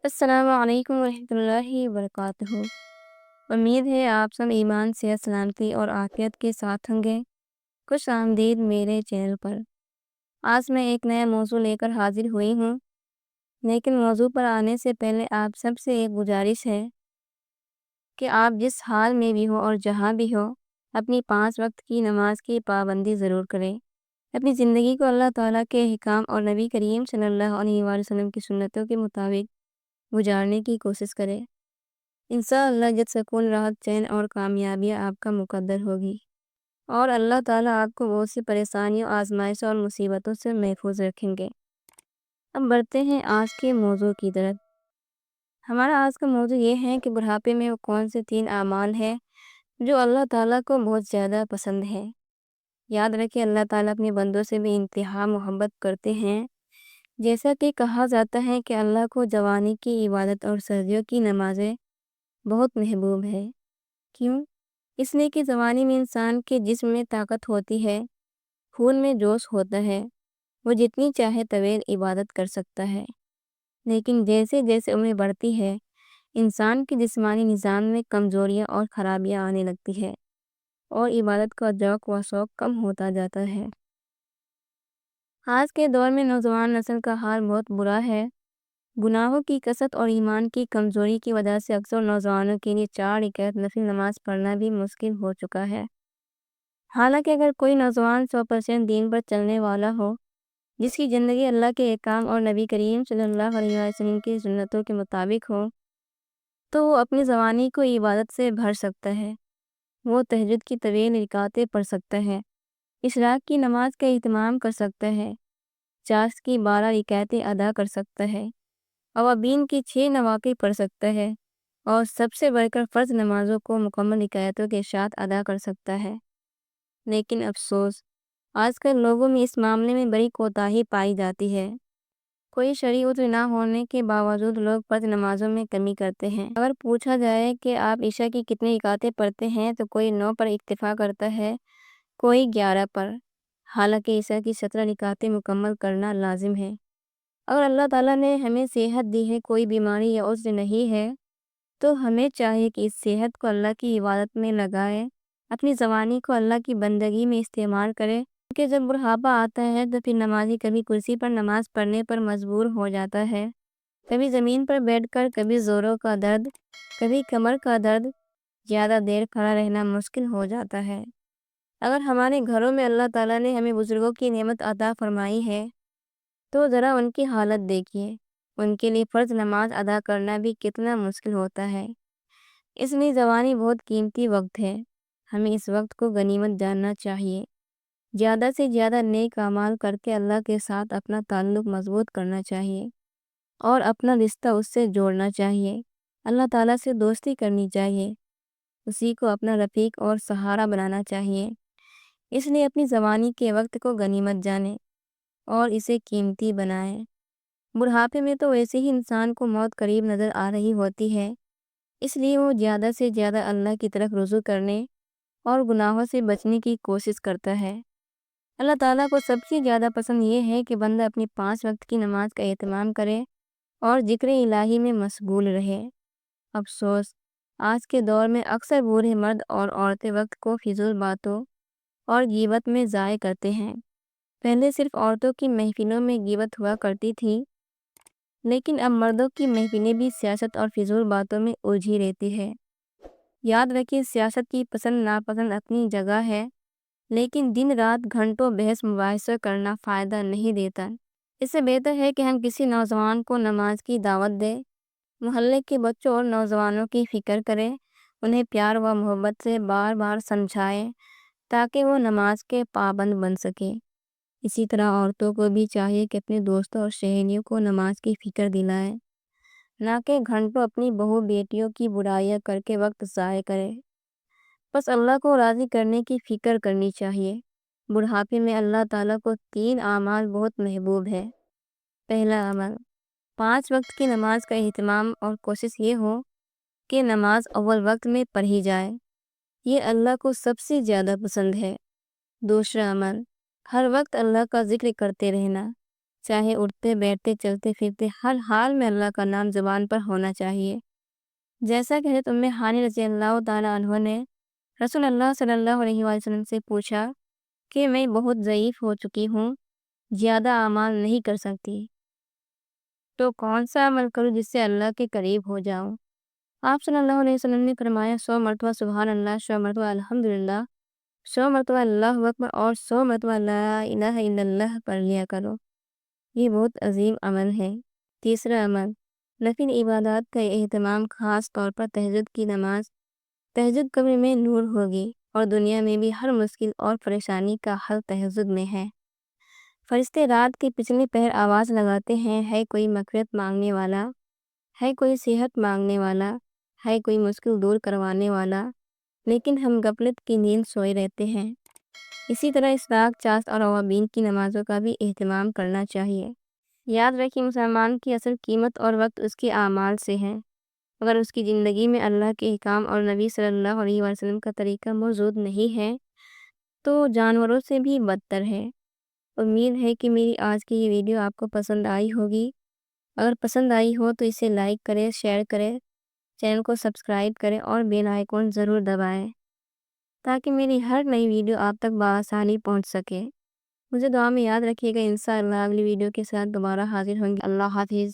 السلام علیکم ورحمۃ اللہ وبرکاتہ۔ امید ہے آپ سب ایمان صحت سلامتی اور عافیت کے ساتھ ہوں گے۔ خوش آمدید میرے چینل پر۔ آج میں ایک نیا موضوع لے کر حاضر ہوئی ہوں، لیکن موضوع پر آنے سے پہلے آپ سب سے ایک گزارش ہے کہ آپ جس حال میں بھی ہو اور جہاں بھی ہو، اپنی 5 وقت کی نماز کی پابندی ضرور کریں۔ اپنی زندگی کو اللہ تعالیٰ کے احکام اور نبی کریم صلی اللہ علیہ وآلہ وسلم کی سنتوں کے مطابق گزارنے کی کوشش کریں۔ انشاءاللہ جب سکون، راحت، چین اور کامیابیاں آپ کا مقدر ہوگی، اور اللہ تعالیٰ آپ کو بہت سی پریشانیوں، آزمائشوں اور مصیبتوں سے محفوظ رکھیں گے۔ اب بڑھتے ہیں آج کے موضوع کی طرف۔ ہمارا آج کا موضوع یہ ہے کہ بڑھاپے میں وہ کون سے 3 اعمال ہیں جو اللہ تعالیٰ کو بہت زیادہ پسند ہے۔ یاد رکھیں، اللہ تعالیٰ اپنے بندوں سے بھی انتہا محبت کرتے ہیں۔ جیسا کہ کہا جاتا ہے کہ اللہ کو جوانی کی عبادت اور سردیوں کی نمازیں بہت محبوب ہے۔ کیوں؟ اس لیے کہ جوانی میں انسان کے جسم میں طاقت ہوتی ہے، خون میں جوش ہوتا ہے، وہ جتنی چاہے طویل عبادت کر سکتا ہے۔ لیکن جیسے جیسے عمر بڑھتی ہے، انسان کے جسمانی نظام میں کمزوریاں اور خرابیاں آنے لگتی ہے، اور عبادت کا ذوق و شوق کم ہوتا جاتا ہے۔ آج کے دور میں نوجوان نسل کا حال بہت برا ہے۔ گناہوں کی کثرت اور ایمان کی کمزوری کی وجہ سے اکثر نوجوانوں کے لیے 4 رکعت نفل نماز پڑھنا بھی مشکل ہو چکا ہے۔ حالانکہ اگر کوئی نوجوان 100% دین پر چلنے والا ہو، جس کی زندگی اللہ کے احکام اور نبی کریم صلی اللہ علیہ وسلم کی سنتوں کے مطابق ہو، تو وہ اپنی جوانی کو عبادت سے بھر سکتا ہے۔ وہ تہجد کی طویل رکعتیں پڑھ سکتا ہے، اشراق کی نماز کا اہتمام کر سکتا ہے، چاشت کی 12 رکعتیں ادا کر سکتا ہے، اوابین کی 6 نوافل پڑھ سکتا ہے، اور سب سے بڑھ کر فرض نمازوں کو مکمل رکعتوں کے ساتھ ادا کر سکتا ہے۔ لیکن افسوس، آج کل لوگوں میں اس معاملے میں بڑی کوتاہی پائی جاتی ہے۔ کوئی شرعی عذر نہ ہونے کے باوجود لوگ فرض نمازوں میں کمی کرتے ہیں۔ اگر پوچھا جائے کہ آپ عشاء کی کتنی رکعتیں پڑھتے ہیں تو کوئی 9 پر اکتفا کرتا ہے، کوئی 11 پر، حالانکہ عشاء کی 17 رکعتیں مکمل کرنا لازم ہے۔ اگر اللہ تعالیٰ نے ہمیں صحت دی ہے، کوئی بیماری یا عذر نہیں ہے، تو ہمیں چاہیے کہ اس صحت کو اللہ کی عبادت میں لگائے، اپنی جوانی کو اللہ کی بندگی میں استعمال کرے، کیونکہ جب بڑھاپا آتا ہے تو پھر نمازی کبھی کرسی پر نماز پڑھنے پر مجبور ہو جاتا ہے، کبھی زمین پر بیٹھ کر، کبھی زوروں کا درد، کبھی کمر کا درد، زیادہ دیر کھڑا رہنا مشکل ہو جاتا ہے۔ اگر ہمارے گھروں میں اللہ تعالیٰ نے ہمیں بزرگوں کی نعمت عطا فرمائی ہے، تو ذرا ان کی حالت دیکھیے، ان کے لیے فرض نماز ادا کرنا بھی کتنا مشکل ہوتا ہے۔ اس لیے جوانی بہت قیمتی وقت ہے، ہمیں اس وقت کو غنیمت جاننا چاہیے، زیادہ سے زیادہ نیک اعمال کر کے اللہ کے ساتھ اپنا تعلق مضبوط کرنا چاہیے، اور اپنا رشتہ اس سے جوڑنا چاہیے، اللہ تعالیٰ سے دوستی کرنی چاہیے، اسی کو اپنا رفیق اور سہارا بنانا چاہیے۔ اس لیے اپنی جوانی کے وقت کو غنیمت جانیں اور اسے قیمتی بنائیں۔ بڑھاپے میں تو ویسے ہی انسان کو موت قریب نظر آ رہی ہوتی ہے، اس لیے وہ زیادہ سے زیادہ اللہ کی طرف رجوع کرنے اور گناہوں سے بچنے کی کوشش کرتا ہے۔ اللہ تعالیٰ کو سب سے زیادہ پسند یہ ہے کہ بندہ اپنی 5 وقت کی نماز کا اہتمام کرے اور ذکر الہی میں مشغول رہے۔ افسوس، آج کے دور میں اکثر بوڑھے مرد اور عورتیں وقت کو فضول باتوں اور غیبت میں ضائع کرتے ہیں۔ پہلے صرف عورتوں کی محفلوں میں غیبت ہوا کرتی تھی، لیکن اب مردوں کی محفلیں بھی سیاست اور فضول باتوں میں الجھی رہتی ہے۔ یاد رکھیں، سیاست کی پسند ناپسند اپنی جگہ ہے، لیکن دن رات گھنٹوں بحث مباحثہ کرنا فائدہ نہیں دیتا۔ اس سے بہتر ہے کہ ہم کسی نوجوان کو نماز کی دعوت دیں، محلے کے بچوں اور نوجوانوں کی فکر کریں، انہیں پیار و محبت سے بار بار سمجھائیں تاکہ وہ نماز کے پابند بن سکیں۔ اسی طرح عورتوں کو بھی چاہیے کہ اپنے دوستوں اور سہیلیوں کو نماز کی فکر دلائیں، نہ کہ گھنٹوں اپنی بہو بیٹیوں کی برائیاں کر کے وقت ضائع کرے۔ بس اللہ کو راضی کرنے کی فکر کرنی چاہیے۔ بڑھاپے میں اللہ تعالیٰ کو 3 اعمال بہت محبوب ہے۔ پہلا عمل، 5 وقت کی نماز کا اہتمام اور کوشش یہ ہو کہ نماز اول وقت میں پڑھی جائے، یہ اللہ کو سب سے زیادہ پسند ہے۔ دوسرا عمل، ہر وقت اللہ کا ذکر کرتے رہنا، چاہے اٹھتے بیٹھتے چلتے پھرتے ہر حال میں اللہ کا نام زبان پر ہونا چاہیے۔ جیسا کہ حضرت ام ہانی رضی اللہ تعالیٰ عنہ نے رسول اللہ صلی اللہ علیہ وسلم سے پوچھا کہ میں بہت ضعیف ہو چکی ہوں، زیادہ اعمال نہیں کر سکتی، تو کون سا عمل کروں جس سے اللہ کے قریب ہو جاؤں؟ آپ صلی اللہ علیہ وسلم نے فرمایا 100 مرتبہ سبحان اللہ، 100 مرتبہ الحمدللہ، 100 مرتبہ اللہ اکبر اور 100 مرتبہ لا الہ الا اللہ پڑھ لیا کرو۔ یہ بہت عظیم عمل ہے۔ تیسرا عمل، نفل عبادات کا اہتمام، خاص طور پر تہجد کی نماز۔ تہجد قبر میں نور ہوگی اور دنیا میں بھی ہر مشکل اور پریشانی کا حل تہجد میں ہے۔ فرشتے رات کے پچھلے پہر آواز لگاتے ہیں، ہے کوئی مغفرت مانگنے والا، ہے کوئی صحت مانگنے والا، ہے کوئی مشکل دور کروانے والا، لیکن ہم غفلت کی نیند سوئے رہتے ہیں۔ اسی طرح اسراق، چاس اور اوابین کی نمازوں کا بھی اہتمام کرنا چاہیے۔ یاد رکھیں، مسلمان کی اصل قیمت اور وقت اس کے اعمال سے ہے۔ اگر اس کی زندگی میں اللہ کے احکام اور نبی صلی اللہ علیہ وسلم کا طریقہ موجود نہیں ہے تو جانوروں سے بھی بدتر ہے۔ امید ہے کہ میری آج کی یہ ویڈیو آپ کو پسند آئی ہوگی۔ اگر پسند آئی ہو تو اسے لائک کریں، شیئر کریں، چینل کو سبسکرائب کریں اور بیل آئیکن ضرور دبائیں تاکہ میری ہر نئی ویڈیو آپ تک بآسانی پہنچ سکے۔ مجھے دعا میں یاد رکھیے گا۔ انشاءاللہ اگلی ویڈیو کے ساتھ دوبارہ حاضر ہوں گے۔ اللہ حافظ۔